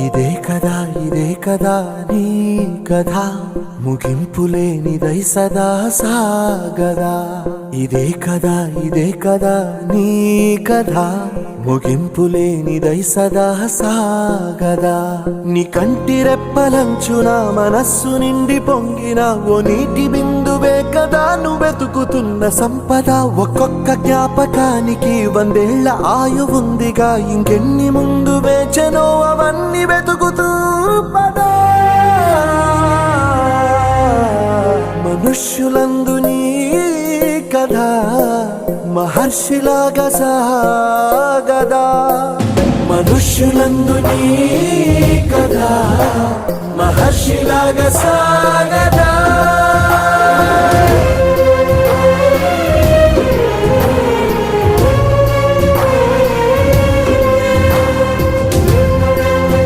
ఇదే కదా నీ కథ ముగింపులేనిదై సదా సాగదా. ఇదే కదా నీ కథ ముగింపులేనిదై సదా సాగదా. నీ కంటి రెప్పలంచున మనస్సు నిండి పొంగిన ఓ నీటి బిందువే కదా నువ్వెతుకుతున్న సంపద. ఒక్కొక్క జ్ఞాపకానికి 100 ఏళ్ల ఆయువుందిగా, ఇంకెన్ని ముందు వేచనో అవన్నీ వెతుకుతూ పదా. మనుష్యులందు నీ కథ మహర్షిలాగా సాగదా. మనుష్యులందు నీ కథ మహర్షిలాగా సాగదా.